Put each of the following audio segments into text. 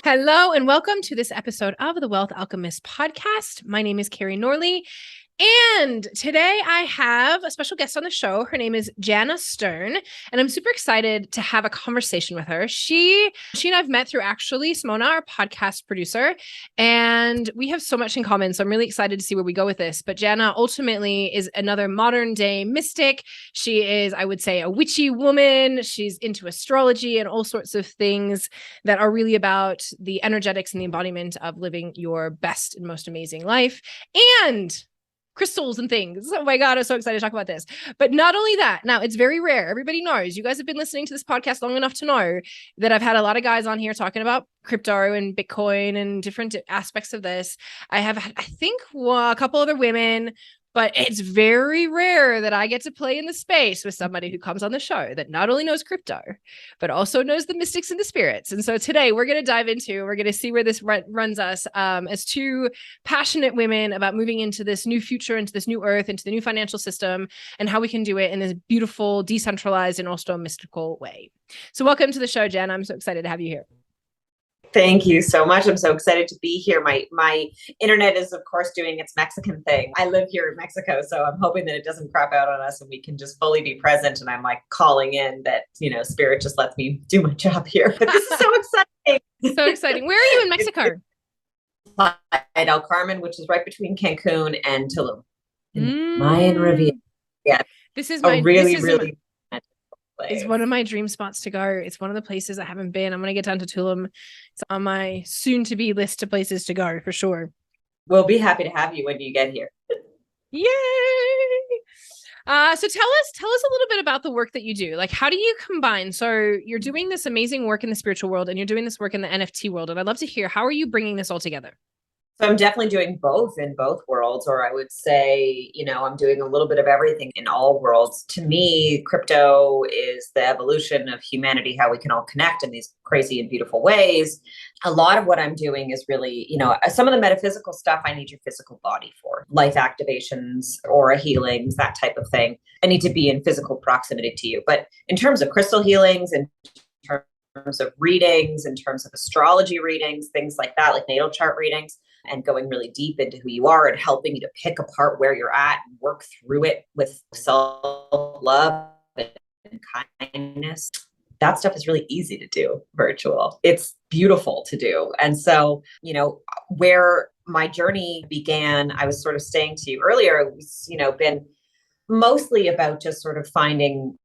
Hello, and welcome to this episode of the Wealth Alchemist podcast. My name is Carrie Norley, and today I have a special guest on the show. Her name is Jana Stern, and I'm super excited to have a conversation with her. She and I've met through actually Simona, our podcast producer, and we have so much in common. So I'm really excited to see where we go with this. But Jana ultimately is another modern day mystic. She is, I would say, a witchy woman. She's into astrology and all sorts of things that are really about the energetics and the embodiment of living your best and most amazing life. And crystals and things. Oh my God, I'm so excited to talk about this. But not only that, now it's very rare. Everybody knows, you guys have been listening to this podcast long enough to know that I've had a lot of guys on here talking about crypto and Bitcoin and different aspects of this. I have, I think, a couple other women, but it's very rare that I get to play in the space with somebody who comes on the show that not only knows crypto, but also knows the mystics and the spirits. And so today we're going to see where this runs us as two passionate women about moving into this new future, into this new earth, into the new financial system, and how we can do it in this beautiful, decentralized, and also mystical way. So welcome to the show, Jen. I'm so excited to have you here. Thank you so much. I'm so excited to be here. My internet is, of course, doing its Mexican thing. I live here in Mexico, so I'm hoping that it doesn't crap out on us and we can just fully be present. And I'm like calling in that, Spirit just lets me do my job here. But this is so exciting. So exciting. Where are you in Mexico? At El Carmen, which is right between Cancun and Tulum. Mayan Riviera. Yeah. This is It's one of my dream spots to go. It's one of the places I haven't been. I'm going to get down to Tulum. It's on my soon-to-be list of places to go for sure. We'll be happy to have you when you get here. Yay! So tell us a little bit about the work that you do. Like, how do you combine? So you're doing this amazing work in the spiritual world and you're doing this work in the NFT world. And I'd love to hear, how are you bringing this all together? So I'm definitely doing both in both worlds, or I would say, I'm doing a little bit of everything in all worlds. To me, crypto is the evolution of humanity, how we can all connect in these crazy and beautiful ways. A lot of what I'm doing is really, some of the metaphysical stuff I need your physical body for, life activations, aura healings, that type of thing. I need to be in physical proximity to you. But in terms of crystal healings, in terms of readings, in terms of astrology readings, things like that, like natal chart readings, and going really deep into who you are and helping you to pick apart where you're at and work through it with self-love and kindness. That stuff is really easy to do virtual. It's beautiful to do. And so, where my journey began, I was sort of saying to you earlier, it was, been mostly about just sort of finding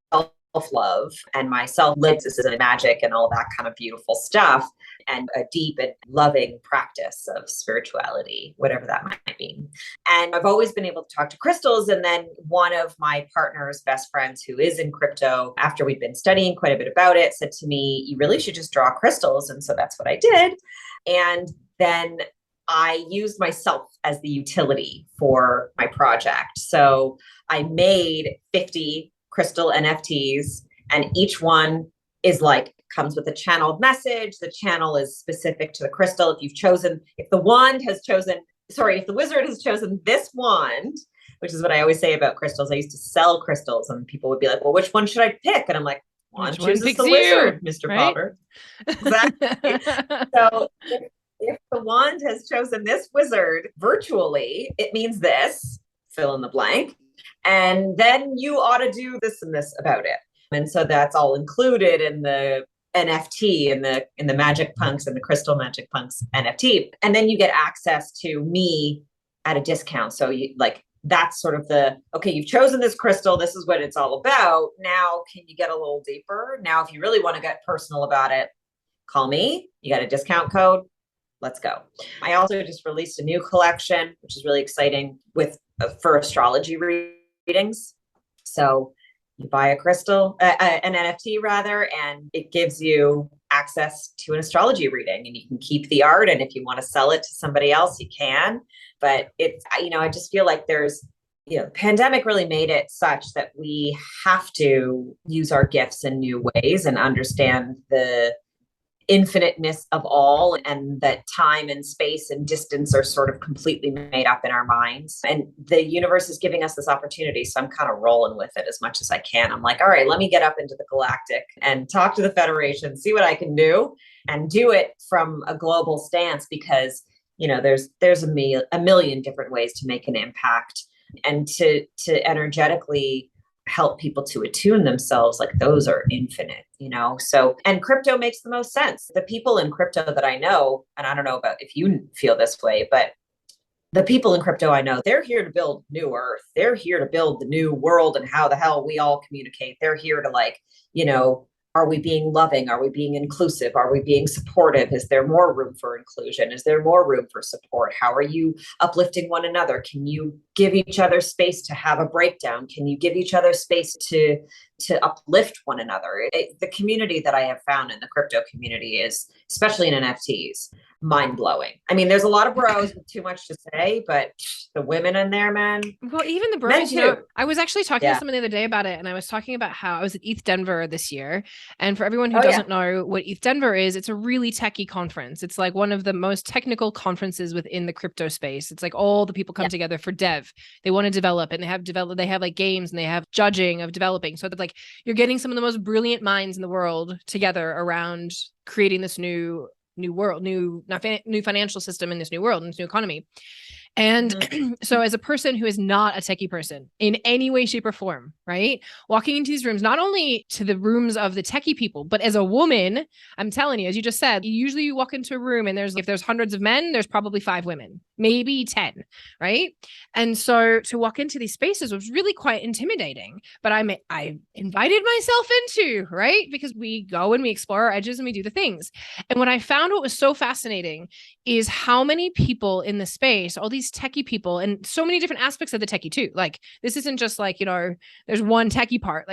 self-love and my self-lexis and magic and all that kind of beautiful stuff, and a deep and loving practice of spirituality, whatever that might mean. And I've always been able to talk to crystals. And then one of my partner's best friends who is in crypto, after we'd been studying quite a bit about it, said to me, you really should just draw crystals. And so that's what I did. And then I used myself as the utility for my project. So I made 50 crystal NFTs, and each one is comes with a channeled message. The channel is specific to the crystal. If the wizard has chosen this wand, which is what I always say about crystals. I used to sell crystals and people would be like, well, which one should I pick? And I'm like, one chooses the wizard, Mr. Right? Popper. Exactly. So if the wand has chosen this wizard virtually, it means this, fill in the blank. And then you ought to do this and this about it. And so that's all included in the NFT, in the Magic Punks and the Crystal Magick Punks NFT. And then you get access to me at a discount. So that's sort of okay, you've chosen this crystal. This is what it's all about. Now, can you get a little deeper? Now, if you really want to get personal about it, call me. You got a discount code. Let's go. I also just released a new collection, which is really exciting for astrology readings. So you buy a crystal, an NFT rather, and it gives you access to an astrology reading, and you can keep the art. And if you want to sell it to somebody else, you can. But it's, I just feel like there's, the pandemic really made it such that we have to use our gifts in new ways and understand infiniteness of all, and that time and space and distance are sort of completely made up in our minds. And the universe is giving us this opportunity. So I'm kind of rolling with it as much as I can. I'm like, all right, let me get up into the galactic and talk to the Federation, see what I can do, and do it from a global stance, because, you know, there's a million different ways to make an impact, and to energetically help people to attune themselves. Like, those are infinite, you know? So, and crypto makes the most sense. The people in crypto that I know, and I don't know about if you feel this way, but the people in crypto I know, they're here to build new earth. They're here to build the new world and how the hell we all communicate. They're here to, like, you know, are we being loving? Are we being inclusive? Are we being supportive? Is there more room for inclusion? Is there more room for support? How are you uplifting one another? Can you give each other space to have a breakdown? Can you give each other space to uplift one another? The community that I have found in the crypto community is, especially in NFTs, mind-blowing. I mean, there's a lot of bros with too much to say, but the women in there, man. Well, even the bros, you know, I was actually talking to someone the other day about it, and I was talking about how I was at ETH Denver this year. And for everyone who doesn't know what ETH Denver is, it's a really techie conference. It's like one of the most technical conferences within the crypto space. It's like all the people come together for dev. They want to develop, and they have like games, and they have judging of developing. So that, like, you're getting some of the most brilliant minds in the world together around creating this new world, new financial system in this new world, in this new economy. And so as a person who is not a techie person in any way, shape, or form, right? Walking into these rooms, not only to the rooms of the techie people, but as a woman, I'm telling you, as you just said, usually you walk into a room and if there's hundreds of men, there's probably 5 women, maybe 10, right? And so to walk into these spaces was really quite intimidating, but I invited myself into, right? Because we go and we explore our edges and we do the things. And what I found, what was so fascinating, is how many people in the space, all these techie people, and so many different aspects of the techie too. Like, this isn't just like, you know, there's one techie part,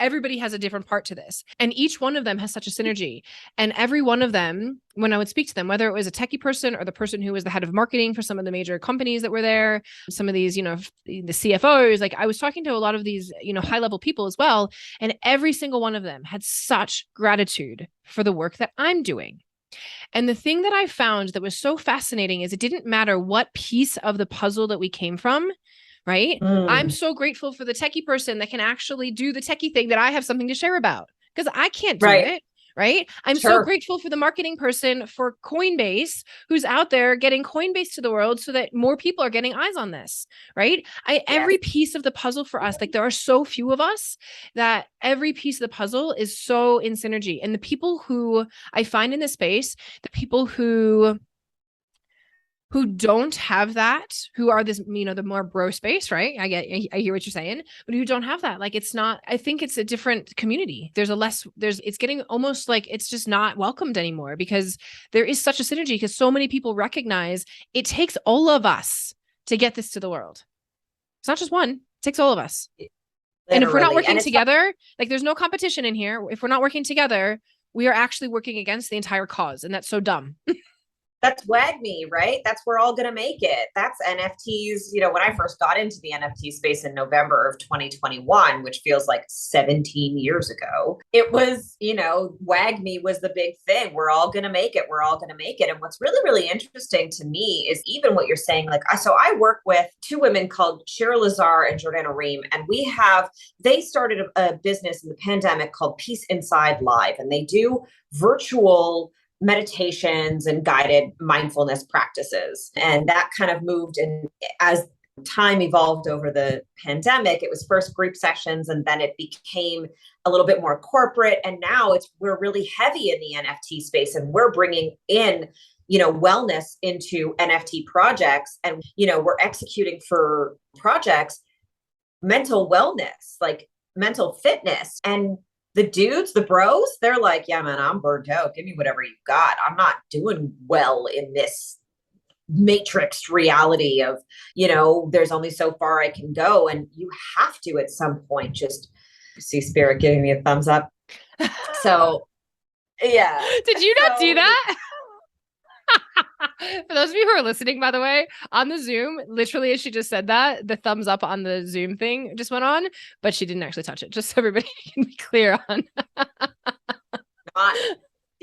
everybody has a different part to this. And each one of them has such a synergy. And every one of them, when I would speak to them, whether it was a techie person or the person who was the head of marketing for some of the major companies that were there, some of these, you know, the CFOs, like, I was talking to a lot of these, you know, high level people as well. And every single one of them had such gratitude for the work that I'm doing. And the thing that I found that was so fascinating is it didn't matter what piece of the puzzle that we came from, right? I'm so grateful for the techie person that can actually do the techie thing that I have something to share about, because I can't do it. Right? I'm so grateful for the marketing person for Coinbase who's out there getting Coinbase to the world so that more people are getting eyes on this, right? Every piece of the puzzle for us, like, there are so few of us that every piece of the puzzle is so in synergy. And the people who I find in this space, the people who don't have that, who are this, you know, the more bro space, right? I hear what you're saying, but who don't have that, like, it's not, I think it's a different community. It's getting almost like it's just not welcomed anymore, because there is such a synergy, because so many people recognize it takes all of us to get this to the world. It's not just one, it takes all of us. Literally. And if we're not working together, like, there's no competition in here. If we're not working together, we are actually working against the entire cause. And that's so dumb. That's WAGMI, right? That's we're all going to make it. That's NFTs. You know, when I first got into the NFT space in November of 2021, which feels like 17 years ago, it was, you know, WAGMI was the big thing. We're all going to make it. We're all going to make it. And what's really, really interesting to me is even what you're saying. Like, so I work with 2 women called Cheryl Lazar and Jordana Ream, and they started a business in the pandemic called Peace Inside Live, and they do virtual meditations and guided mindfulness practices. And that kind of moved. And as time evolved over the pandemic, it was first group sessions, and then it became a little bit more corporate. And now we're really heavy in the NFT space, and we're bringing in, you know, wellness into NFT projects. And, you know, we're executing for projects, mental wellness, like mental fitness. And the dudes, the bros, they're like, yeah, man, I'm burnt out. Give me whatever you got. I'm not doing well in this matrixed reality of, you know, there's only so far I can go. And you have to, at some point, just see Spirit giving me a thumbs up. So, yeah. Did you not do that? For those of you who are listening, by the way, on the Zoom, literally as she just said that, the thumbs up on the Zoom thing just went on, but she didn't actually touch it. Just so everybody can be clear on.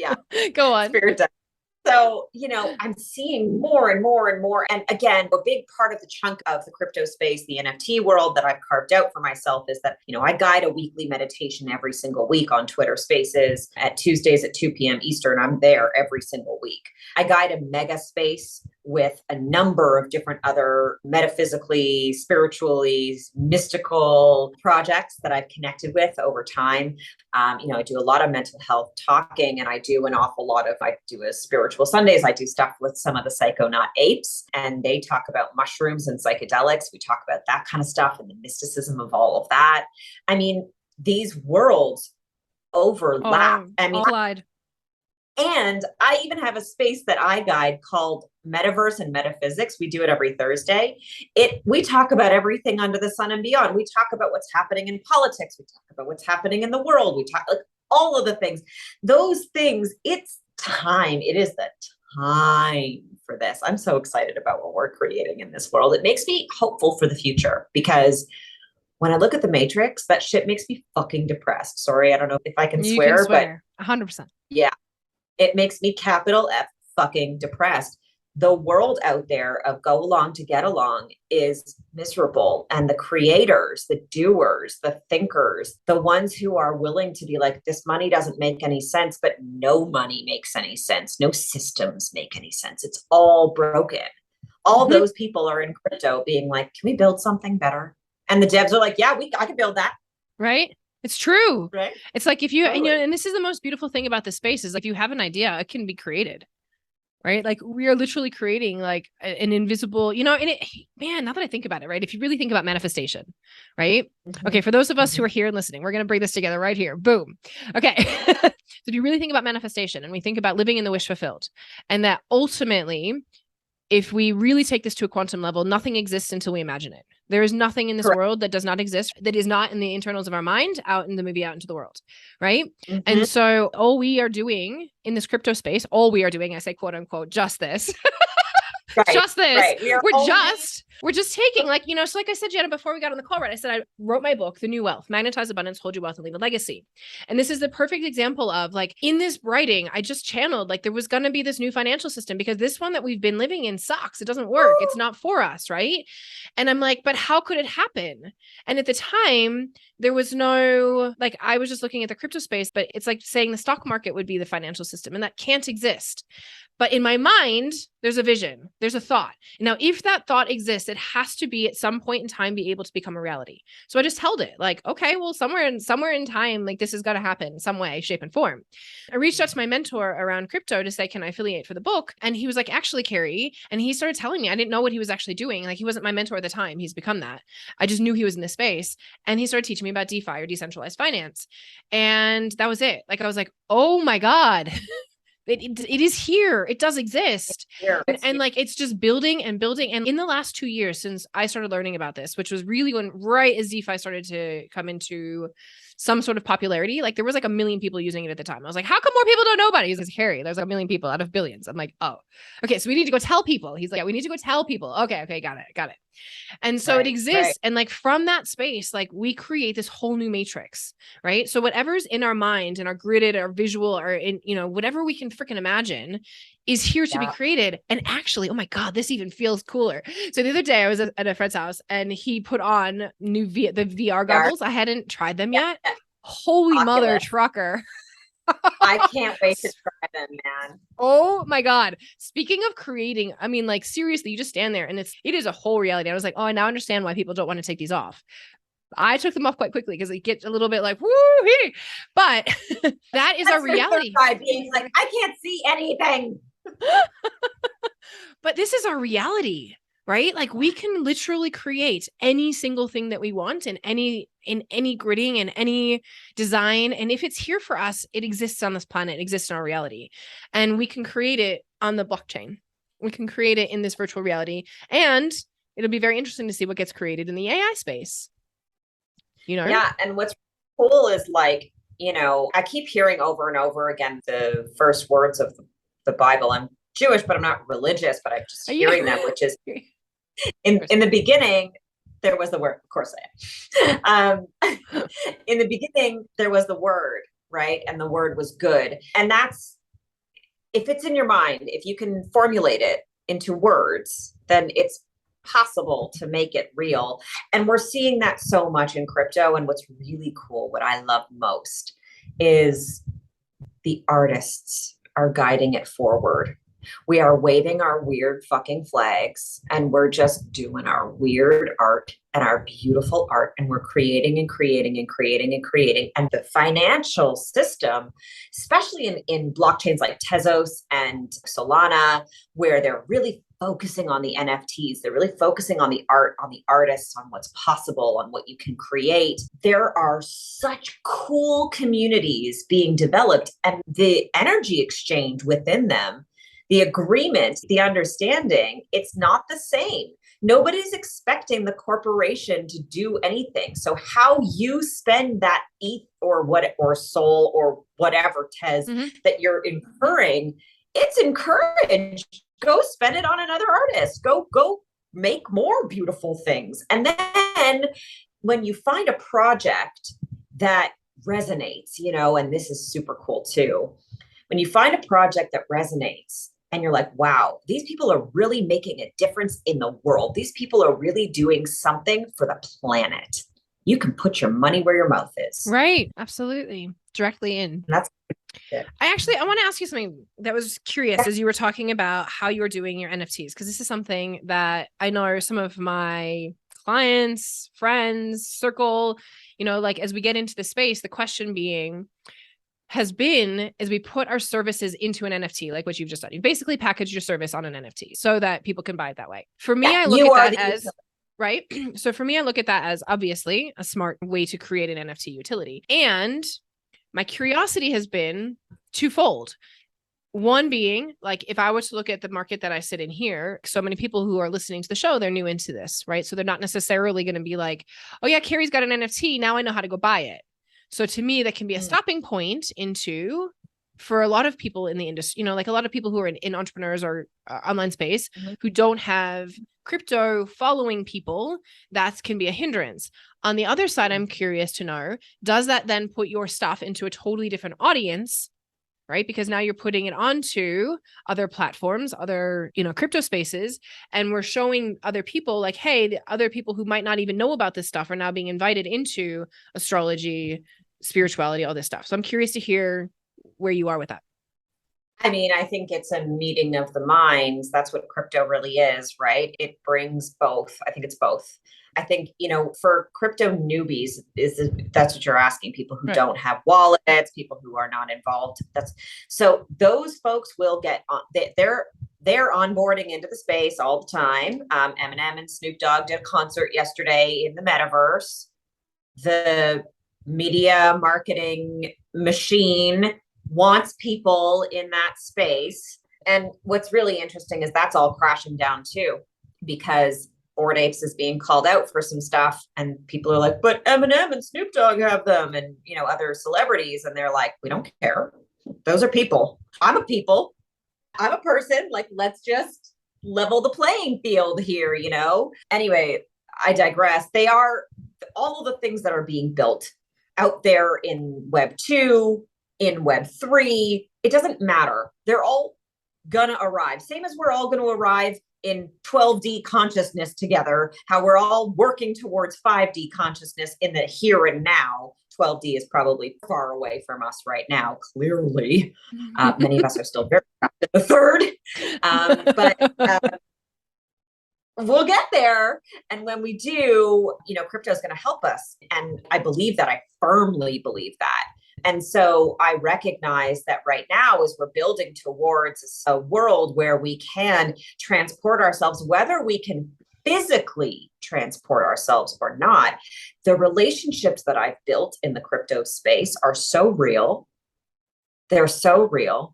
Yeah. Go on. Spirit does. So, I'm seeing more and more and more. And again, a big part of the chunk of the crypto space, the NFT world that I've carved out for myself is that, I guide a weekly meditation every single week on Twitter Spaces at Tuesdays at 2 p.m. Eastern. I'm there every single week. I guide a mega space with a number of different other metaphysically, spiritually, mystical projects that I've connected with over time. I do a lot of mental health talking, and I do I do a spiritual Sundays. I do stuff with some of the Psychonaut apes, and they talk about mushrooms and psychedelics. We talk about that kind of stuff and the mysticism of all of that. I mean, these worlds overlap. Collide. And I even have a space that I guide called Metaverse and Metaphysics. We do it every Thursday. We talk about everything under the sun and beyond. We talk about what's happening in politics. We talk about what's happening in the world. We talk all of the things. Those things, it's time. It is the time for this. I'm so excited about what we're creating in this world. It makes me hopeful for the future because when I look at the Matrix, that shit makes me fucking depressed. Sorry, I don't know if I can swear, but 100%. Yeah. It makes me capital F fucking depressed. The world out there of go along to get along is miserable. And the creators, the doers, the thinkers, the ones who are willing to be like, this money doesn't make any sense, but no money makes any sense. No systems make any sense. It's all broken. All those people are in crypto being like, can we build something better? And the devs are like, yeah, I can build that. Right. It's true. Right. It's like if you, and this is the most beautiful thing about the space is like, if you have an idea, it can be created. Right. Like we are literally creating like an invisible, and now that I think about it, right. If you really think about manifestation, right. Mm-hmm. Okay. For those of us who are here and listening, we're going to bring this together right here. Boom. Okay. So if you really think about manifestation and we think about living in the wish fulfilled, and that ultimately, if we really take this to a quantum level, nothing exists until we imagine it. There is nothing in this world that does not exist, that is not in the internals of our mind, out in the movie, out into the world. Right. Mm-hmm. And so all we are doing in this crypto space, I say, quote unquote, just this. Right, just this. Right. We're just taking so like I said, Jana, before we got on the call, right? I said, I wrote my book, The New Wealth, Magnetize Abundance, Hold Your Wealth and Leave a Legacy. And this is the perfect example of like, in this writing, I just channeled, like there was going to be this new financial system because this one that we've been living in sucks. It doesn't work. It's not for us. Right. And I'm like, but how could it happen? And at the time there was no, like, I was just looking at the crypto space, but it's like saying the stock market would be the financial system, and that can't exist. But in my mind, there's a vision, there's a thought. Now, if that thought exists, it has to be at some point in time be able to become a reality. So I just held it like, okay, well, somewhere in time, like this is going to happen some way, shape and form. I reached out to my mentor around crypto to say, can I affiliate for the book? And he was like, actually, Carrie. And he started telling me, I didn't know what he was actually doing. Like he wasn't my mentor at the time. He's become that. I just knew he was in this space. And he started teaching me about DeFi or decentralized finance. And that was it. Like, I was like, oh my God. It is here. It does exist. And like, it's just building and building. And in the last 2 years since I started learning about this, which was really when right as DeFi started to come into some sort of popularity, like there was like 1 million people using it at the time. I was like, how come more people don't know about it? He's like, Harry, there's 1 million people out of billions. I'm like, oh, okay. So we need to go tell people. He's like, yeah, we need to go tell people. Okay. Got it. And so it exists. Right. And like from that space, like we create this whole new matrix, right? So whatever's in our mind and our gridded or visual or in, whatever we can freaking imagine is here to be created. And actually, oh my God, this even feels cooler. So the other day I was at a friend's house and he put on the VR goggles. I hadn't tried them yet. Holy mother trucker. I can't wait to try them, man. Oh my God. Speaking of creating, I mean, like seriously, you just stand there and it is a whole reality. I was like, oh, I now understand why people don't want to take these off. I took them off quite quickly because it gets a little bit like, woo-hee. But that is our reality. Being like, I can't see anything. But this is our reality, right? Like we can literally create any single thing that we want in any gridding and any design. And if it's here for us, it exists on this planet, it exists in our reality. And we can create it on the blockchain. We can create it in this virtual reality. And it'll be very interesting to see what gets created in the AI space. Yeah. And what's cool is like, I keep hearing over and over again the first words of the Bible. I'm Jewish, but I'm not religious, but I'm just hearing them, which is in the beginning, there was the word. Of course I am. In the beginning, there was the word, right? And the word was good. And that's if it's in your mind, if you can formulate it into words, then it's possible to make it real. And we're seeing that so much in crypto. And what's really cool, what I love most, is the artists are guiding it forward. We are waving our weird fucking flags and we're just doing our weird art and our beautiful art. And we're creating and creating and creating and creating. And the financial system, especially in blockchains like Tezos and Solana, where they're really focusing on the NFTs, they're really focusing on the art, on the artists, on what's possible, on what you can create. There are such cool communities being developed, and the energy exchange within them, the agreement, the understanding, it's not the same. Nobody's expecting the corporation to do anything. So how you spend that ETH or soul or whatever Tez that you're incurring, it's encouraged. Go spend it on another artist. Go make more beautiful things. And then when you find a project that resonates, and this is super cool too, when you find a project that resonates and you're like, wow, these people are really making a difference in the world. These people are really doing something for the planet. You can put your money where your mouth is. Right. Absolutely. Directly in. That's I want to ask you something that was curious as you were talking about how you were doing your NFTs, because this is something that I know some of my clients, friends, circle, like as we get into the space, the question has been, as we put our services into an NFT, like what you've just done, you've basically packaged your service on an NFT so that people can buy it that way. For me, I look at that as, right? So for me, I look at that as obviously a smart way to create an NFT utility. And my curiosity has been twofold. One being, like, if I were to look at the market that I sit in here, so many people who are listening to the show, they're new into this, right? So they're not necessarily going to be like, oh yeah, Carrie's got an NFT. Now I know how to go buy it. So to me, that can be a stopping point for a lot of people in the industry, like a lot of people who are in entrepreneurs or online space who don't have crypto following people, that can be a hindrance. On the other side, I'm curious to know, does that then put your stuff into a totally different audience, right? Because now you're putting it onto other platforms, other, crypto spaces, and we're showing other people like, hey, the other people who might not even know about this stuff are now being invited into astrology, spirituality, all this stuff. So I'm curious to hear where you are with that. I mean, I think it's a meeting of the minds. That's what crypto really is, right? It brings both. I think it's both. I think, for crypto newbies, that's what you're asking, people who don't have wallets, people who are not involved. So those folks will get on, they're onboarding into the space all the time. Eminem and Snoop Dogg did a concert yesterday in the metaverse. The media marketing machine wants people in that space. And what's really interesting is that's all crashing down too, because Bored Apes is being called out for some stuff, and people are like, but Eminem and Snoop Dogg have them, and other celebrities, and they're like, we don't care. Those are people. I'm a person. Like, let's just level the playing field here, Anyway, I digress. They are all of the things that are being built out there in Web 2, in Web 3. It doesn't matter. They're all gonna arrive. Same as we're all going to arrive in 12D consciousness together, how we're all working towards 5D consciousness in the here and now. 12D is probably far away from us right now, clearly. Many of us are still very trapped in the third. But we'll get there. And when we do, crypto is going to help us. And I believe that. I firmly believe that. And so I recognize that right now, as we're building towards a world where we can transport ourselves, whether we can physically transport ourselves or not, the relationships that I've built in the crypto space are so real. They're so real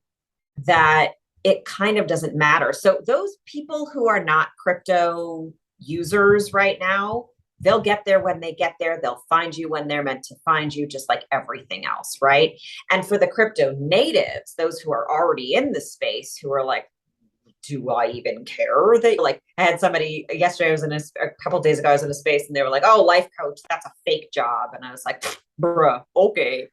that it kind of doesn't matter. So those people who are not crypto users right now, they'll get there when they get there. They'll find you when they're meant to find you, just like everything else, right? And for the crypto natives, those who are already in the space, who are like, do I even care? I had somebody yesterday, a couple of days ago, I was in a space, and they were like, oh, life coach, that's a fake job. And I was like, bruh, okay.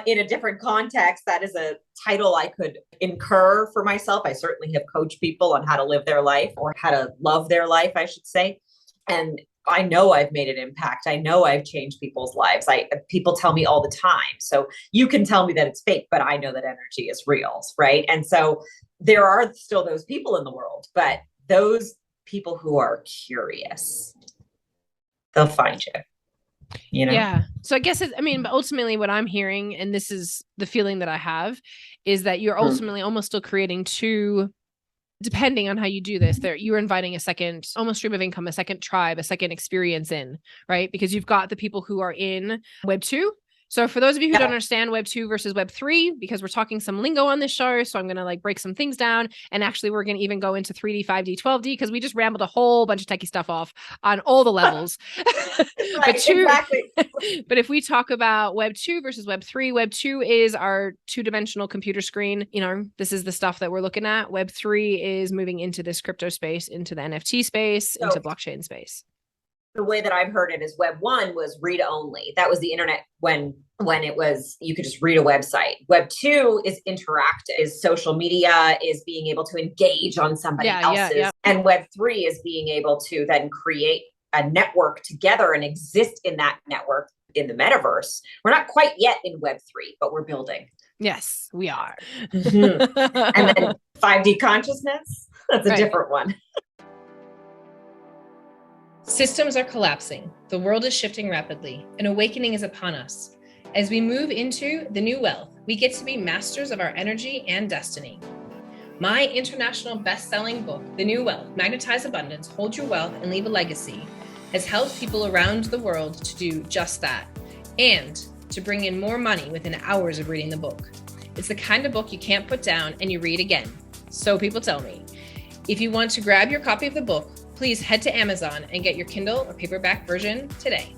in a different context, that is a title I could incur for myself. I certainly have coached people on how to live their life, or how to love their life, I should say. And I know I've made an impact. I know I've changed people's lives. People tell me all the time. So you can tell me that it's fake, but I know that energy is real, right? And so there are still those people in the world, but those people who are curious, they'll find you. You know? Yeah. So I guess but ultimately what I'm hearing, and this is the feeling that I have, is that you're ultimately almost still creating two, depending on how you do this, you're inviting a second almost stream of income, a second tribe, a second experience in, right? Because you've got the people who are in Web 2. So for those of you who don't understand Web 2 versus Web 3, because we're talking some lingo on this show, so I'm going to like break some things down. And actually, we're going to even go into 3D, 5D, 12D, because we just rambled a whole bunch of techie stuff off on all the levels. Exactly. But if we talk about Web 2 versus Web 3, Web 2 is our two-dimensional computer screen. You know, this is the stuff that we're looking at. Web 3 is moving into this crypto space, into the NFT space, into blockchain space. The way that I've heard it is Web 1 was read only. That was the internet when it was, you could just read a website. Web 2 is interactive, is social media, is being able to engage on somebody else's. Yeah. And Web 3 is being able to then create a network together and exist in that network in the metaverse. We're not quite yet in Web 3, but we're building. Yes, we are. Mm-hmm. And then 5D consciousness, that's a different one. Systems are collapsing. The world is shifting rapidly. An awakening is upon us. As we move into the new wealth, we get to be masters of our energy and destiny. My international best-selling book, The New Wealth, Magnetize Abundance, Hold Your Wealth, and Leave a Legacy, has helped people around the world to do just that, and to bring in more money within hours of reading the book. It's the kind of book you can't put down and you read again. So people tell me. If you want to grab your copy of the book, please head to Amazon and get your Kindle or paperback version today.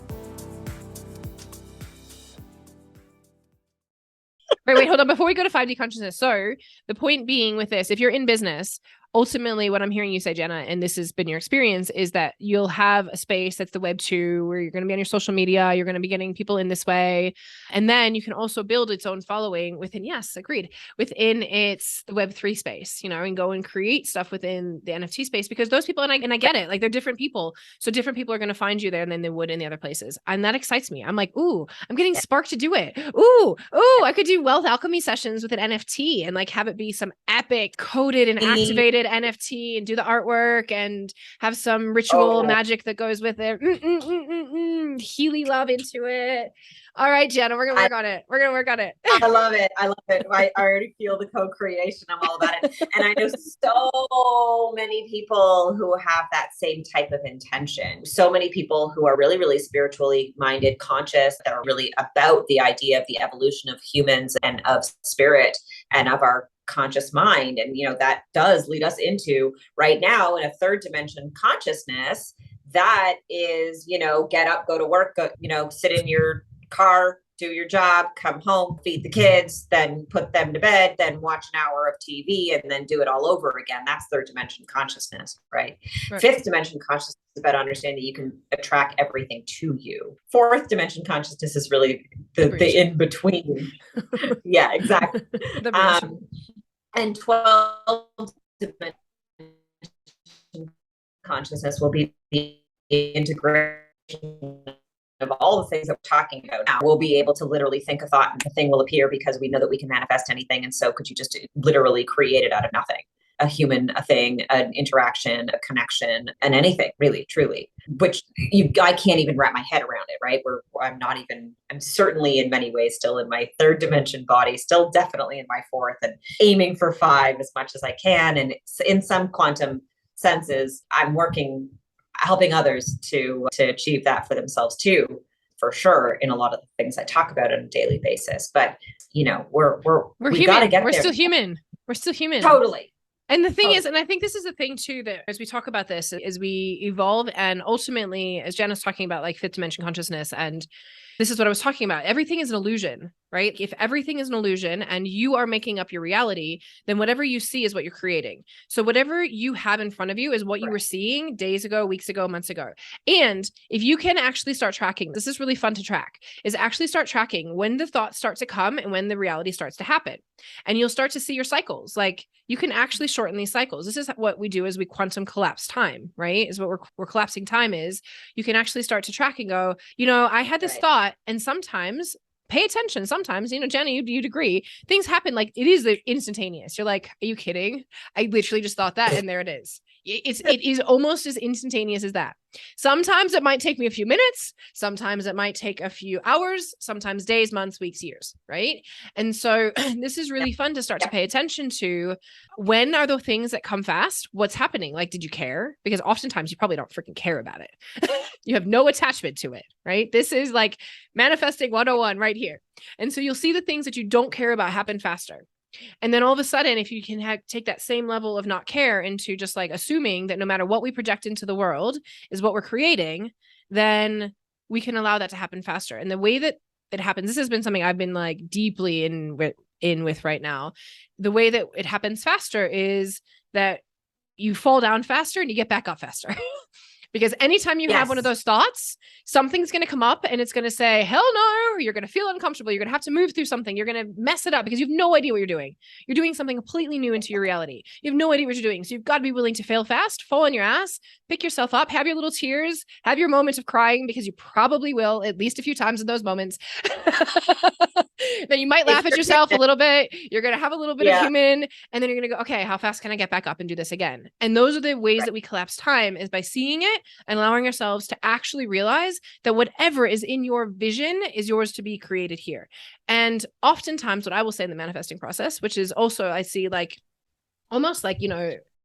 Wait, hold on. Before we go to 5D consciousness. So the point being with this, if you're in business, ultimately what I'm hearing you say, Jana, and this has been your experience, is that you'll have a space that's the Web 2 where you're going to be on your social media, you're going to be getting people in this way. And then you can also build its own following within, yes, agreed, within its the Web 3 space, you know, and go and create stuff within the NFT space, because those people, and I get it, like they're different people. So different people are going to find you there than they would in the other places. And that excites me. I'm like, ooh, I'm getting sparked to do it. Ooh, I could do wealth alchemy sessions with an NFT and like have it be some epic coded and activated NFT and do the artwork and have some ritual magic that goes with it. Healy love into it. All right, Jana, we're gonna work on it. We're gonna work on it. I love it. I already feel the co-creation. I'm all about it. And I know so many people who have that same type of intention. So many people who are really, really spiritually minded, conscious, that are really about the idea of the evolution of humans and of spirit and of our conscious mind. And, you know, that does lead us into right now in a third dimension consciousness that is, you know, get up, go to work, go, you know, sit in your car, do your job, come home, feed the kids, then put them to bed, then watch an hour of TV, and then do it all over again. That's third dimension consciousness, right? Fifth dimension consciousness is about understanding you can attract everything to you. Fourth dimension consciousness is really the in between. Yeah, exactly. And 12th dimension consciousness will be the integration of all the things that we're talking about now. We'll be able to literally think a thought and the thing will appear, because we know that we can manifest anything. And so could you just literally create it out of nothing? A human, a thing, an interaction, a connection, and anything, really, truly, which I can't even wrap my head around it, right? I'm certainly in many ways still in my third dimension body, still definitely in my fourth, and aiming for 5 as much as I can. And in some quantum senses, I'm working, helping others to achieve that for themselves too, for sure, in a lot of the things I talk about on a daily basis. But, you know, we got to get there. We're still human. We're still human. Totally. And the thing is, and I think this is the thing too, that as we talk about this, as we evolve, and ultimately, as Jana's talking about like fifth dimension consciousness, and this is what I was talking about, everything is an illusion. right? If everything is an illusion and you are making up your reality, then whatever you see is what you're creating. So whatever you have in front of you is what you were seeing days ago, weeks ago, months ago. And if you can actually start tracking, this is really fun to track, is actually start tracking when the thoughts start to come and when the reality starts to happen. And you'll start to see your cycles. Like you can actually shorten these cycles. This is what we do as we quantum collapse time, right? Is what we're collapsing time is. You can actually start to track and go, I had this thought, and sometimes pay attention. Sometimes, Jana, you'd agree. Things happen like it is instantaneous. You're like, are you kidding? I literally just thought that, and there it is. It is almost as instantaneous as that. Sometimes it might take me a few minutes. Sometimes it might take a few hours, sometimes days, months, weeks, years, right? And so this is really fun to start to pay attention to. When are the things that come fast? What's happening? Like, did you care? Because oftentimes you probably don't freaking care about it. You have no attachment to it, right? This is like manifesting 101 right here. And so you'll see the things that you don't care about happen faster. And then all of a sudden, if you can take that same level of not care into just like assuming that no matter what we project into the world is what we're creating, then we can allow that to happen faster. And the way that it happens, this has been something I've been like deeply in with right now. The way that it happens faster is that you fall down faster and you get back up faster. Because anytime you have one of those thoughts, something's going to come up and it's going to say, hell no, you're going to feel uncomfortable. You're going to have to move through something. You're going to mess it up because you have no idea what you're doing. You're doing something completely new into your reality. You have no idea what you're doing. So you've got to be willing to fail fast, fall on your ass, pick yourself up, have your little tears, have your moments of crying, because you probably will at least a few times in those moments. Then you might laugh at yourself a little bit. You're going to have a little bit of human, and then you're going to go, okay, how fast can I get back up and do this again? And those are the ways that we collapse time, is by seeing it and allowing ourselves to actually realize that whatever is in your vision is yours to be created here. And oftentimes what I will say in the manifesting process, which is also, I see like almost like,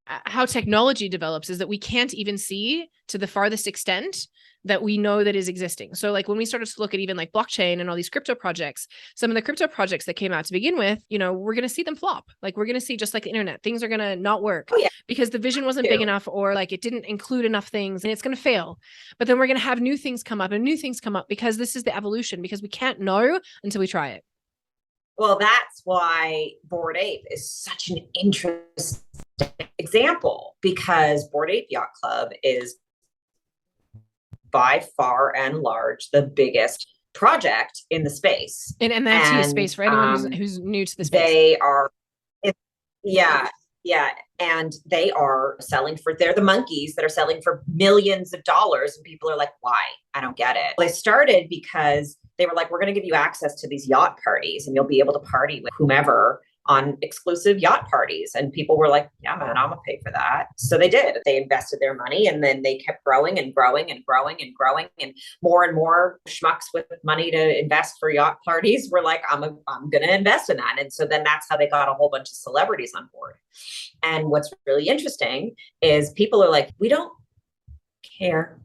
how technology develops, is that we can't even see to the farthest extent that we know that is existing. So like when we started to look at even like blockchain and all these crypto projects, some of the crypto projects that came out to begin with, we're going to see them flop. Like we're going to see, just like the internet, things are going to not work because the vision wasn't big enough, or like it didn't include enough things, and it's going to fail. But then we're going to have new things come up and new things come up, because this is the evolution, because we can't know until we try it. Well, that's why Bored Ape is such an interesting example, because Bored Ape Yacht Club is by far and large the biggest project in the space. In NFT space, for anyone who's new to the space. They are, and they are selling for, they're the monkeys that are selling for millions of dollars. And people are like, why? I don't get it. They started because they were like, we're going to give you access to these yacht parties, and you'll be able to party with whomever on exclusive yacht parties. And people were like, yeah, man, I'm gonna pay for that. So they did. They invested their money, and then they kept growing and growing and growing and growing. And more schmucks with money to invest for yacht parties were like, I'm gonna invest in that. And so then that's how they got a whole bunch of celebrities on board. And what's really interesting is people are like, we don't care.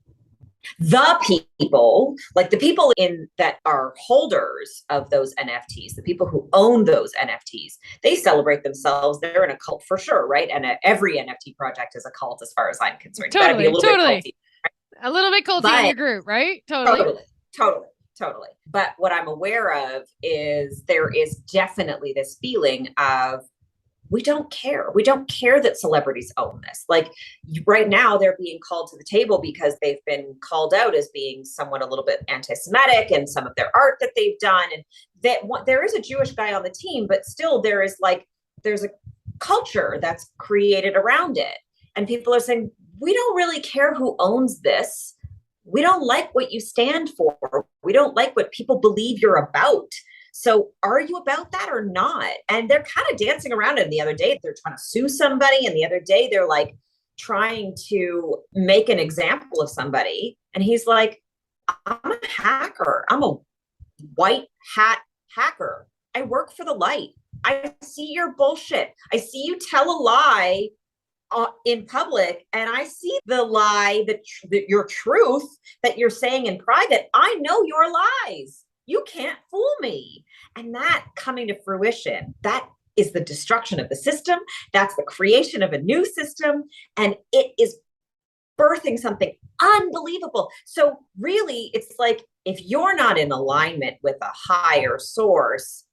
The people, like the people that are holders of those NFTs, the people who own those NFTs, they celebrate themselves. They're in a cult for sure, right? And every NFT project is a cult as far as I'm concerned. Totally, you gotta be a little bit culty, right? A little bit culty in your group, right? Totally. But what I'm aware of is there is definitely this feeling of, we don't care. We don't care that celebrities own this. Like right now, they're being called to the table because they've been called out as being somewhat a little bit anti-Semitic in some of their art that they've done. And that there is a Jewish guy on the team, but still there's a culture that's created around it. And people are saying, we don't really care who owns this. We don't like what you stand for. We don't like what people believe you're about. So are you about that or not? And they're kind of dancing around it. And the other day they're trying to sue somebody. And the other day they're like trying to make an example of somebody. And he's like, I'm a hacker. I'm a white hat hacker. I work for the light. I see your bullshit. I see you tell a lie in public, and I see the lie, that your truth that you're saying in private. I know your lies. You can't fool me. And that coming to fruition, that is the destruction of the system. That's the creation of a new system. And it is birthing something unbelievable. So really, it's like, if you're not in alignment with a higher source,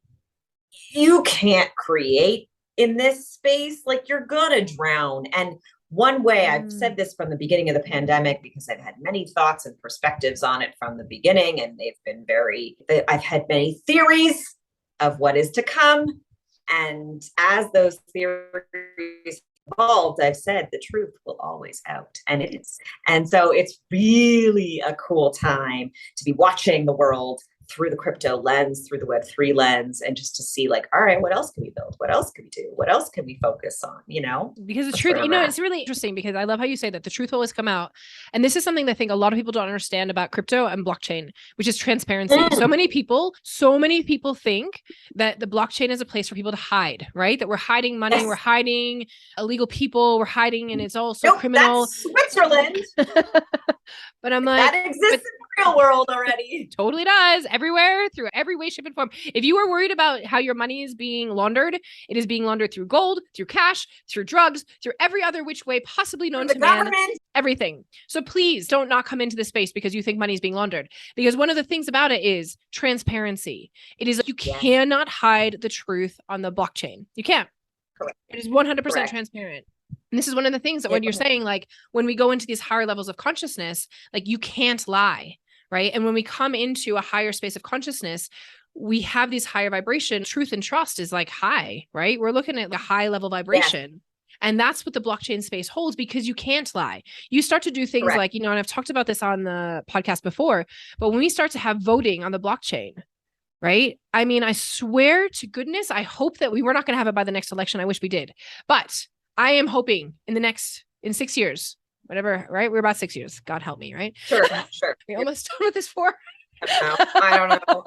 you can't create in this space. Like, you're gonna drown. And one way, I've said this from the beginning of the pandemic, because I've had many thoughts and perspectives on it from the beginning, and I've had many theories of what is to come. And as those theories evolved, I've said the truth will always out, and it is. And so it's really a cool time to be watching the world through the crypto lens, through the Web3 lens, and just to see, like, all right, what else can we build? What else can we do? What else can we focus on? Because the truth, it's really interesting, because I love how you say that the truth will always come out. And this is something that I think a lot of people don't understand about crypto and blockchain, which is transparency. So many people think that the blockchain is a place for people to hide, right? That we're hiding money, we're hiding illegal people, we're hiding, and it's all so criminal. That's Switzerland. But I'm like, that exists in the real world already. It totally does. Everywhere, through every way, shape, and form. If you are worried about how your money is being laundered, it is being laundered through gold, through cash, through drugs, through every other which way possibly known to man. Everything. So please don't not come into this space because you think money is being laundered. Because one of the things about it is transparency. It is, you cannot hide the truth on the blockchain. You can't. Correct. It is 100% transparent. And this is one of the things that when you're saying, like, when we go into these higher levels of consciousness, like, you can't lie, right? And when we come into a higher space of consciousness, we have these higher vibration. Truth and trust is like high, right? We're looking at the high level vibration. Yeah. And that's what the blockchain space holds, because you can't lie. You start to do things like, and I've talked about this on the podcast before, but when we start to have voting on the blockchain, right? I mean, I swear to goodness, I hope that we're not going to have it by the next election. I wish we did, but I am hoping in 6 years, whatever, right? We're about 6 years. God help me, right? Sure. We almost done with this 4. I don't know.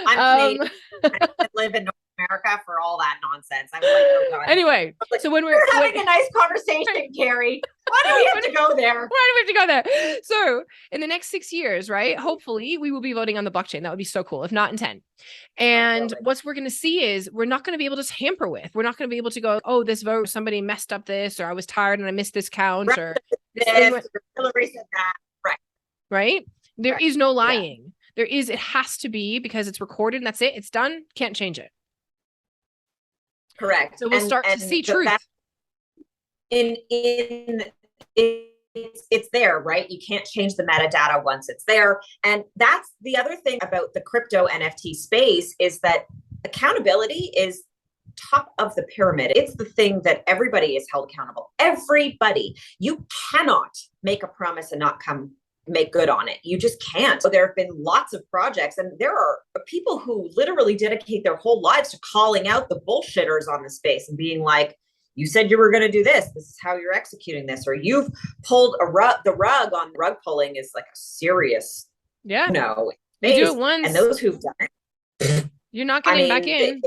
I'm Canadian. I live in North America for all that nonsense. I'm like, oh God. Anyway, like, so when we're having a nice conversation, Carrie, why do we have to go there? Why do we have to go there? So in the next 6 years, right? Hopefully we will be voting on the blockchain. That would be so cool. If not in 10. And what we're going to see is we're not going to be able to tamper with. We're not going to be able to go, oh, this vote, somebody messed up this, or I was tired and I missed this count, or Hillary said that. Right? There is no lying. There is, it has to be, because it's recorded and that's it. It's done. Can't change it. Correct. So we'll start to see truth. It's there, right? You can't change the metadata once it's there. And that's the other thing about the crypto NFT space, is that accountability is top of the pyramid. It's the thing that everybody is held accountable. Everybody. You cannot make a promise and not make good on it. You just can't. So there have been lots of projects, and there are people who literally dedicate their whole lives to calling out the bullshitters on the space and being like, you said you were going to do this. This is how you're executing this. Or you've pulled the rug on rug pulling is like a serious, you do it once. And those who've done it, you're not getting back in.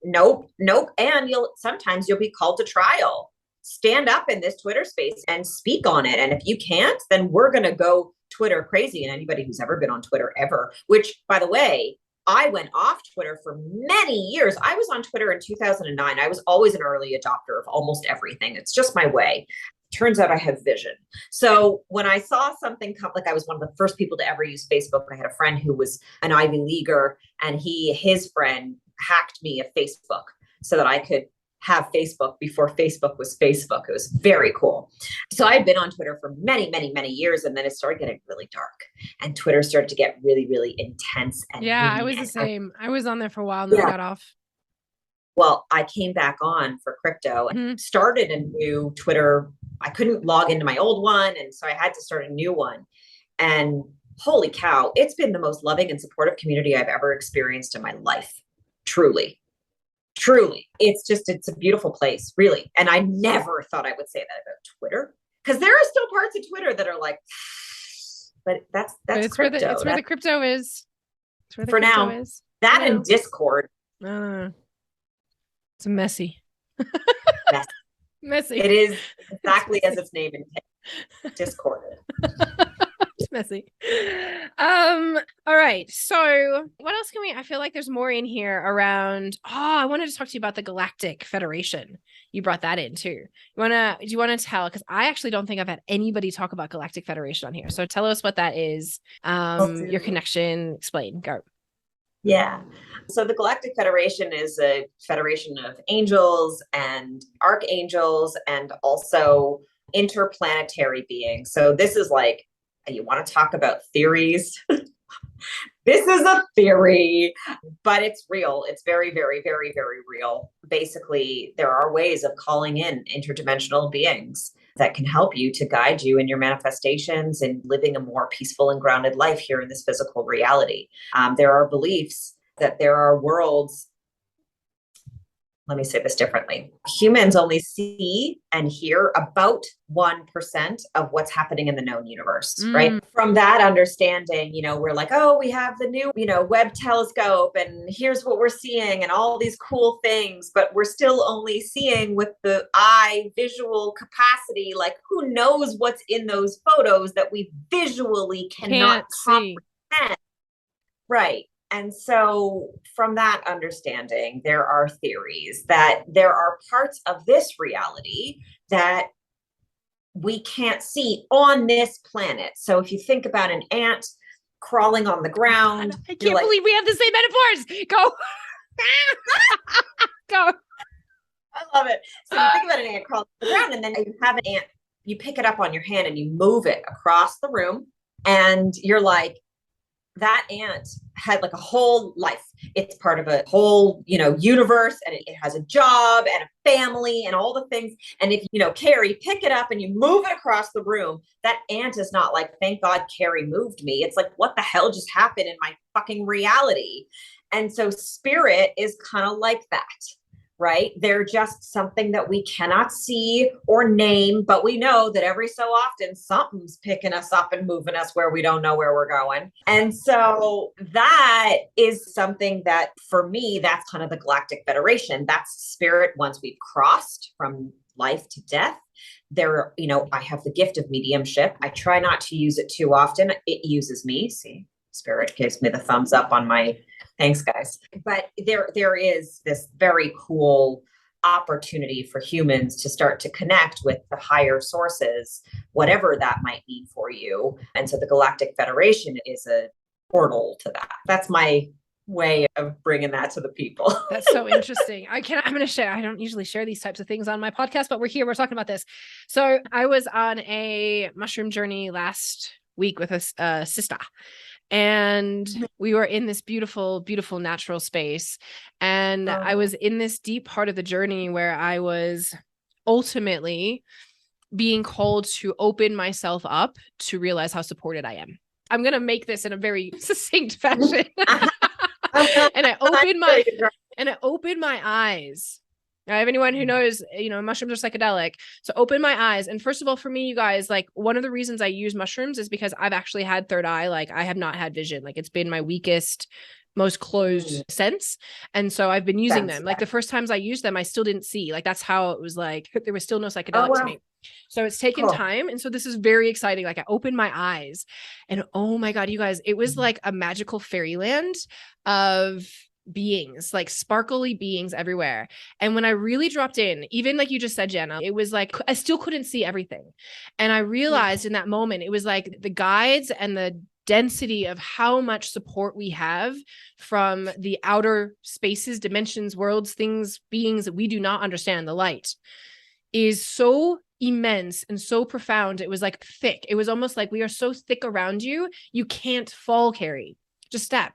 Nope. And sometimes you'll be called to trial. Stand up in this Twitter space and speak on it. And if you can't, then we're going to go Twitter crazy. And anybody who's ever been on Twitter ever, which, by the way, I went off Twitter for many years. I was on Twitter in 2009. I was always an early adopter of almost everything. It's just my way. Turns out I have vision. So when I saw something come, like, I was one of the first people to ever use Facebook. I had a friend who was an Ivy Leaguer, and his friend hacked me a Facebook so that I could have Facebook before Facebook was Facebook. It was very cool. So I had been on Twitter for many, many, many years, and then it started getting really dark, and Twitter started to get really, really intense. And I was the same. I was on there for a while and then I got off. Well, I came back on for crypto and started a new Twitter. I couldn't log into my old one, and so I had to start a new one. And holy cow, it's been the most loving and supportive community I've ever experienced in my life. Truly. It's a beautiful place, really. And I never thought I would say that about Twitter, because there are still parts of Twitter that are like, but that's crypto. It's where the crypto is. It's where the for crypto now. Is. That and Discord. It's messy. Messy. It is exactly as its name indicates. Discord. It's Messy. All right. So what else I feel like there's more in here around, I wanted to talk to you about the Galactic Federation. You brought that in too. Do you want to tell? Because I actually don't think I've had anybody talk about Galactic Federation on here. So tell us what that is. Your connection, explain, go. Yeah. So the Galactic Federation is a federation of angels and archangels and also interplanetary beings. So this is like, you want to talk about theories? This is a theory, but it's real. It's very, very, very, very real. Basically, there are ways of calling in interdimensional beings that can help you to guide you in your manifestations and living a more peaceful and grounded life here in this physical reality. There are beliefs that there are worlds. Let me say this differently. Humans only see and hear about 1% of what's happening in the known universe, right? From that understanding, we're like, oh, we have the new, Webb telescope and here's what we're seeing and all these cool things, but we're still only seeing with the eye visual capacity. Like, who knows what's in those photos that we visually cannot comprehend? Right. And so from that understanding, there are theories that there are parts of this reality that we can't see on this planet. So if you think about an ant crawling on the ground, I can't believe we have the same metaphors. Go. Go. I love it. So you think about an ant crawling on the ground, and then you have an ant, you pick it up on your hand and you move it across the room, and you're like, that ant had like a whole life. It's part of a whole, universe, and it has a job and a family and all the things. And if, Carrie, pick it up and you move it across the room, that ant is not like, thank God Carrie moved me. It's like, what the hell just happened in my fucking reality? And so spirit is kind of like that. Right? They're just something that we cannot see or name, but we know that every so often something's picking us up and moving us where we don't know where we're going. And so that is something that, for me, that's kind of the Galactic Federation. That's spirit once we've crossed from life to death. There, I have the gift of mediumship. I try not to use it too often. It uses me. See, spirit gives me the thumbs up on my thanks, guys. But there is this very cool opportunity for humans to start to connect with the higher sources, whatever that might mean for you. And so the Galactic Federation is a portal to that. That's my way of bringing that to the people. That's so interesting. I'm going to share. I don't usually share these types of things on my podcast, but we're here. We're talking about this. So I was on a mushroom journey last week with a sister. And we were in this beautiful, beautiful natural space. And I was in this deep part of the journey where I was ultimately being called to open myself up to realize how supported I am. I'm going to make this in a very succinct fashion. And I opened my eyes. I have anyone who knows, mushrooms are psychedelic. So open my eyes. And first of all, for me, you guys, like, one of the reasons I use mushrooms is because I've actually had third eye. Like, I have not had vision. Like, it's been my weakest, most closed sense. And so I've been using them. Like, the first times I used them, I still didn't see. Like, that's how it was. Like, there was still no psychedelic to me. So it's taken time. And so this is very exciting. Like, I opened my eyes and oh my God, you guys, it was like a magical fairyland of beings, like sparkly beings everywhere. And when I really dropped in, even like you just said, Jana, it was like, I still couldn't see everything. And I realized in that moment, it was like the guides and the density of how much support we have from the outer spaces, dimensions, worlds, things, beings that we do not understand, the light, is so immense and so profound. It was like thick. It was almost like we are so thick around you, you can't fall, Carrie. Just step.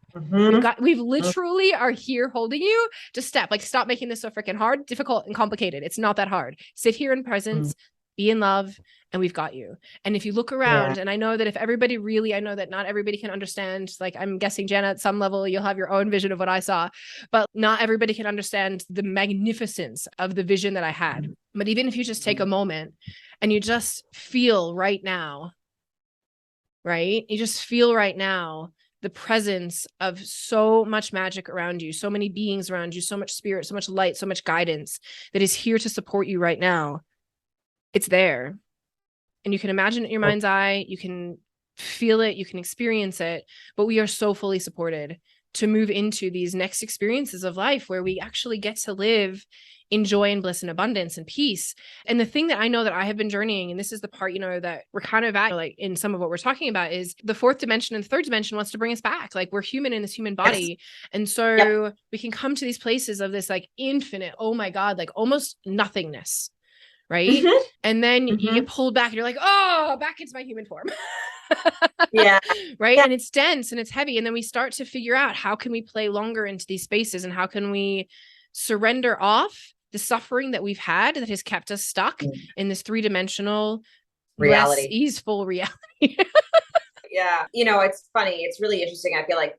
We've literally are here holding you. Just step. Like, stop making this so freaking hard, difficult, and complicated. It's not that hard. Sit here in presence, be in love, and we've got you. And if you look around, and I know that if everybody really, I know that not everybody can understand, like, I'm guessing, Jana, at some level, you'll have your own vision of what I saw, but not everybody can understand the magnificence of the vision that I had. But even if you just take a moment and you just feel right now, right? You just feel right now the presence of so much magic around you, so many beings around you, so much spirit, so much light, so much guidance that is here to support you right now. It's there. And you can imagine it in your mind's eye. You can feel it, you can experience it, but we are so fully supported to move into these next experiences of life where we actually get to live in joy and bliss and abundance and peace. And the thing that I know that I have been journeying, and this is the part, that we're kind of at, like in some of what we're talking about, is the fourth dimension and the third dimension wants to bring us back. Like we're human in this human body. Yes. And so we can come to these places of this like infinite, oh my God, like almost nothingness. Right. Mm-hmm. And then you get pulled back and you're like, oh, back into my human form. Yeah. Right. Yeah. And it's dense and it's heavy. And then we start to figure out, how can we play longer into these spaces, and how can we surrender off the suffering that we've had that has kept us stuck in this three-dimensional reality, less easeful reality. Yeah. It's funny. It's really interesting. I feel like,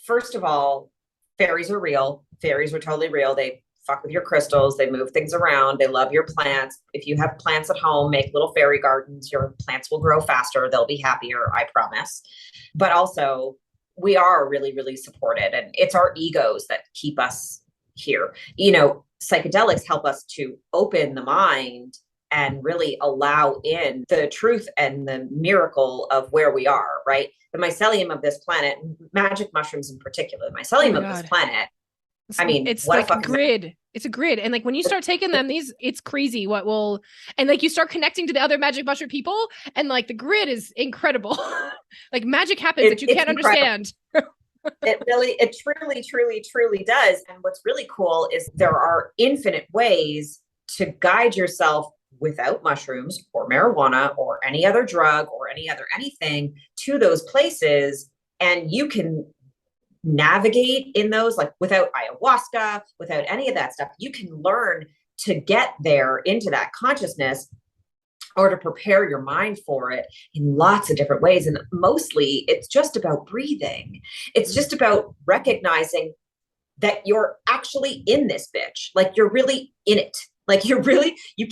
first of all, fairies are real. Fairies are totally real. They fuck with your crystals. They move things around. They love your plants. If you have plants at home, make little fairy gardens. Your plants will grow faster. They'll be happier, I promise. But also, we are really, really supported. And it's our egos that keep us here. Psychedelics help us to open the mind and really allow in the truth and the miracle of where we are, right? The mycelium of this planet, magic mushrooms in particular, the mycelium of this planet. It's like a grid. It's a grid. And like when you start taking them, it's crazy and like you start connecting to the other magic mushroom people, and like the grid is incredible. Like magic happens that you can't understand. It truly does. And what's really cool is there are infinite ways to guide yourself without mushrooms or marijuana or any other drug or any other anything to those places. And you can navigate in those, like without ayahuasca, without any of that stuff. You can learn to get there into that consciousness, or to prepare your mind for it in lots of different ways. And mostly it's just about breathing. It's just about recognizing that you're actually in this bitch. Like you're really in it. Like you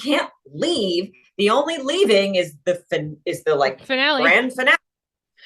can't leave. The only leaving is the finale. Grand finale.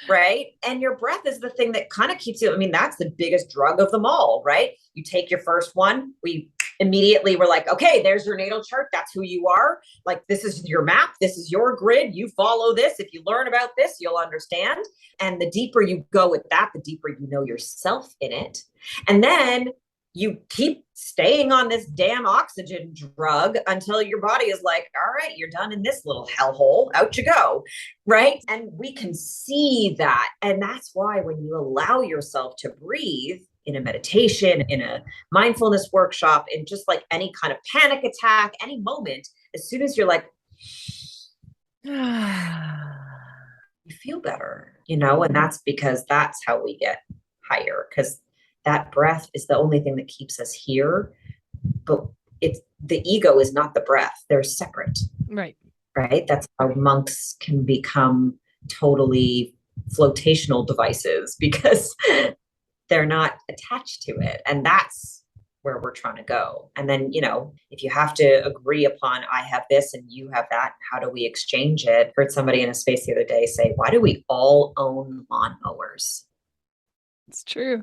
Right. And your breath is the thing that kind of keeps you. That's the biggest drug of them all, right? You take your first one. We immediately were like, okay, there's your natal chart. That's who you are. Like, this is your map. This is your grid. You follow this. If you learn about this, you'll understand. And the deeper you go with that, the deeper you know yourself in it. And then you keep staying on this damn oxygen drug until your body is like, all right, you're done in this little hellhole. Out you go. Right. And we can see that. And that's why when you allow yourself to breathe in a meditation, in a mindfulness workshop, in just like any kind of panic attack, any moment, as soon as you're like, you feel better, and that's because that's how we get higher, because that breath is the only thing that keeps us here. But the ego is not the breath. They're separate. Right. Right. That's how monks can become totally flotational devices, because they're not attached to it. And that's where we're trying to go. And then, if you have to agree upon, I have this and you have that, how do we exchange it? I heard somebody in a space the other day say, why do we all own lawnmowers? It's true.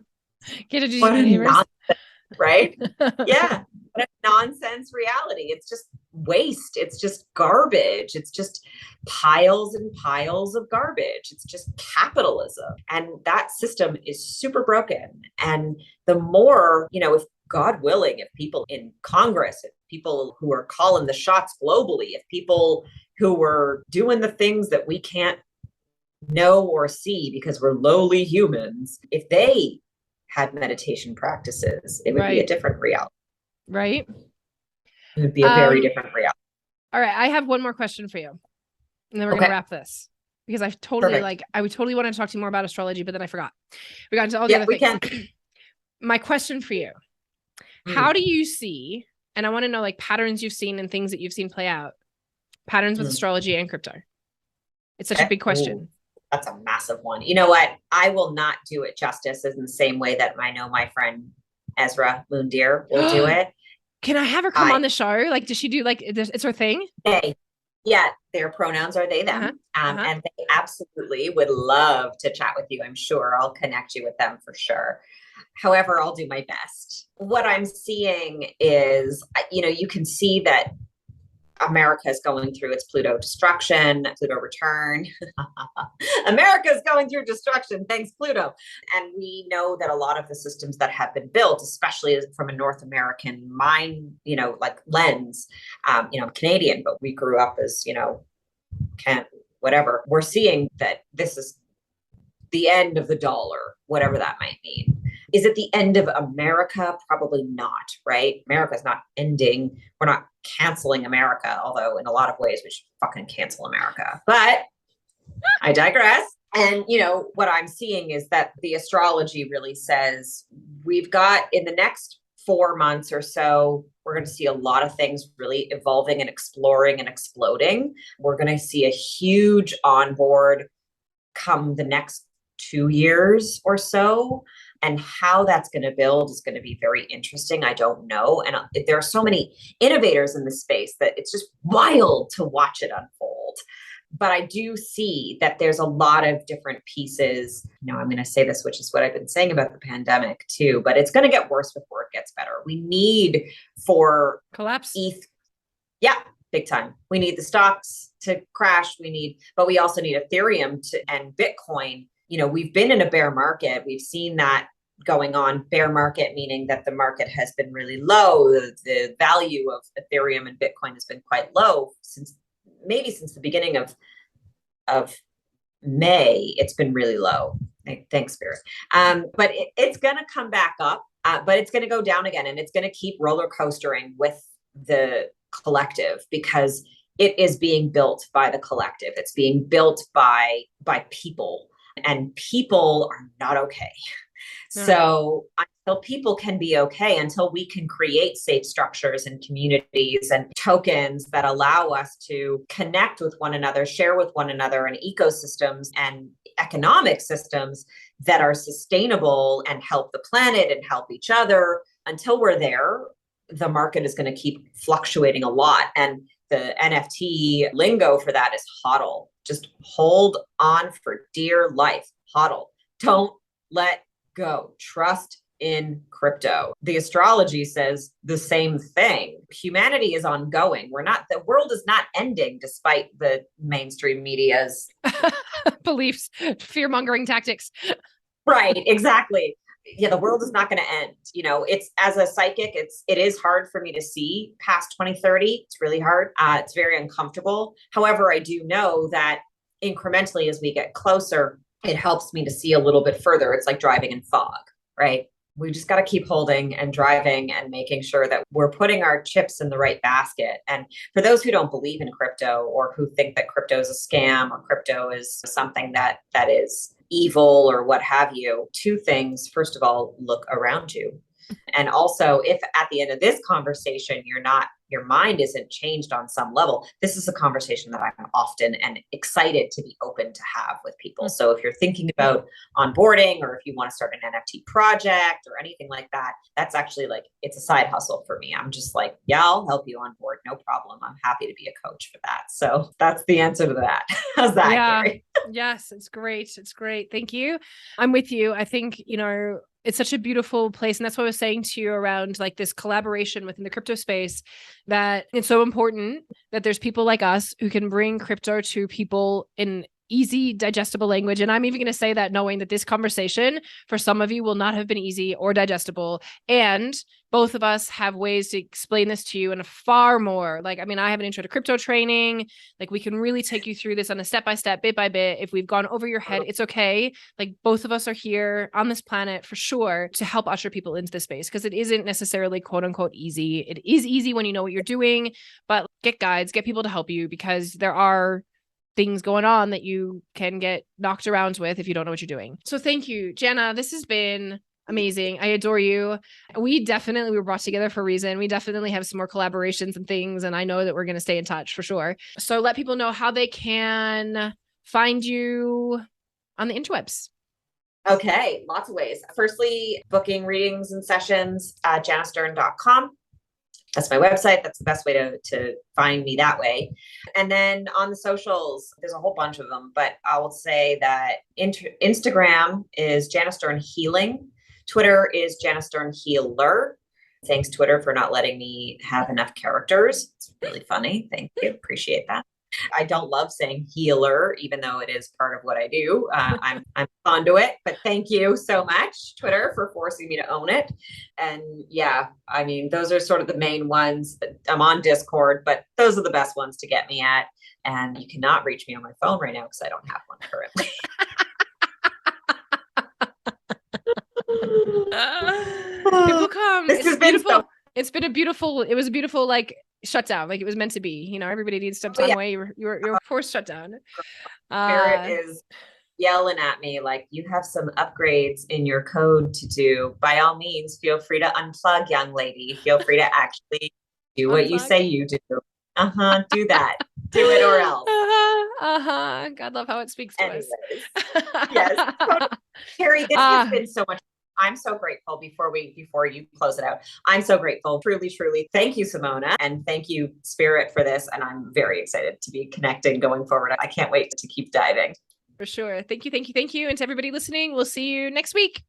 Get a nonsense, right? Yeah. What a nonsense reality. It's just waste. It's just garbage. It's just piles and piles of garbage. It's just capitalism. And that system is super broken. And the more, if God willing, if people in Congress, if people who are calling the shots globally, if people who are doing the things that we can't know or see because we're lowly humans, if they had meditation practices, it would be a different reality. Right. It would be a very different reality. All right. I have one more question for you. And then we're going to wrap this, because I totally I would totally want to talk to you more about astrology, but then I forgot. We got into all the other things. My question for you, how do you see, and I want to know like patterns you've seen and things that you've seen play out, patterns with astrology and crypto. It's such a big question. Ooh. That's a massive one. You know what? I will not do it justice in the same way that I know my friend Ezra Moondeer will do it. Can I have her come on the show? Like, does she do like, it's her thing? Yeah, their pronouns are they, them. And they absolutely would love to chat with you. I'm sure I'll connect you with them for sure. However, I'll do my best. What I'm seeing is, you can see that America is going through its Pluto destruction, Pluto return. America is going through destruction, thanks Pluto. And we know that a lot of the systems that have been built, especially from a North American mind, like lens, Canadian, but we grew up as, whatever. We're seeing that this is the end of the dollar, whatever that might mean. Is it the end of America? Probably not, right? America's not ending. We're not canceling America, although in a lot of ways we should fucking cancel America. But I digress. And, what I'm seeing is that the astrology really says we've got in the next 4 months or so, we're going to see a lot of things really evolving and exploring and exploding. We're going to see a huge onboard come the next 2 years or so. And how that's going to build is going to be very interesting. I don't know. And there are so many innovators in this space that it's just wild to watch it unfold. But I do see that there's a lot of different pieces. I'm going to say this, which is what I've been saying about the pandemic too, but it's going to get worse before it gets better. We need for collapse. ETH. Yeah, big time. We need the stocks to crash. But we also need Ethereum and Bitcoin. We've been in a bear market. We've seen that going on. Bear market, meaning that the market has been really low. The value of Ethereum and Bitcoin has been quite low since the beginning of May. It's been really low. Thanks, Spirit. But it's going to come back up, but it's going to go down again. And it's going to keep roller coastering with the collective because it is being built by the collective. It's being built by people. And people are not okay. So until people can be okay, until we can create safe structures and communities and tokens that allow us to connect with one another, share with one another, and ecosystems and economic systems that are sustainable and help the planet and help each other, until we're there, the market is going to keep fluctuating a lot. And the NFT lingo for that is hodl. Just hold on for dear life. Hodl. Don't let go. Trust in crypto. The astrology says the same thing. Humanity is ongoing. The world is not ending despite the mainstream media's beliefs, fear-mongering tactics. Right, exactly. Yeah, the world is not going to end. It's, as a psychic, it is hard for me to see past 2030. It's really hard. It's very uncomfortable. However, I do know that incrementally as we get closer, it helps me to see a little bit further. It's like driving in fog, right? We just got to keep holding and driving and making sure that we're putting our chips in the right basket. And for those who don't believe in crypto or who think that crypto is a scam or crypto is something that is evil or what have you, 2 things. First of all, look around you. And also, if at the end of this conversation, your mind isn't changed on some level, this is a conversation that I'm often and excited to be open to have with people. So if you're thinking about onboarding, or if you want to start an NFT project or anything like that, that's actually it's a side hustle for me. I'm just yeah, I'll help you on board. No problem. I'm happy to be a coach for that. So that's the answer to that. How's that, Carrie? Yes, it's great. It's great. Thank you. I'm with you. I think, it's such a beautiful place. And that's what I was saying to you around this collaboration within the crypto space, that it's so important that there's people like us who can bring crypto to people in easy, digestible language. And I'm even going to say that knowing that this conversation for some of you will not have been easy or digestible. And both of us have ways to explain this to you in a far more I have an intro to crypto training. We can really take you through this on a step-by-step, bit by bit. If we've gone over your head, it's okay. Both of us are here on this planet for sure to help usher people into the space, because it isn't necessarily quote unquote easy. It is easy when you know what you're doing, but get guides, get people to help you, because there are things going on that you can get knocked around with if you don't know what you're doing. So thank you, Jana. This has been amazing. I adore you. We were brought together for a reason. We definitely have some more collaborations and things, and I know that we're going to stay in touch for sure. So let people know how they can find you on the interwebs. Okay, lots of ways. Firstly, booking readings and sessions at janastern.com. That's my website. That's the best way to find me that way. And then on the socials, there's a whole bunch of them, but I will say that Instagram is Jana Stern Healing. Twitter is Jana Stern Healer. Thanks, Twitter, for not letting me have enough characters. It's really funny. Thank you. Appreciate that. I don't love saying healer, even though it is part of what I do. I'm conduit, but thank you so much, Twitter, for forcing me to own it. And yeah, I mean, those are sort of the main ones. I'm on Discord, but those are the best ones to get me at. And you cannot reach me on my phone right now because I don't have one currently. People come. This has been beautiful. It was a beautiful like shutdown. Like it was meant to be. You know, everybody needs some time away. You're forced shutdown. Spirit is yelling at me like, you have some upgrades in your code to do. By all means, feel free to unplug, young lady. Feel free to actually do what you say you do. Do that. Do it or else. God love how it speaks to us. Yes. Carrie, this has been so much. I'm so grateful before you close it out. I'm so grateful. Truly, truly. Thank you, Simona. And thank you, Spirit, for this. And I'm very excited to be connecting going forward. I can't wait to keep diving. For sure. Thank you. And to everybody listening, we'll see you next week.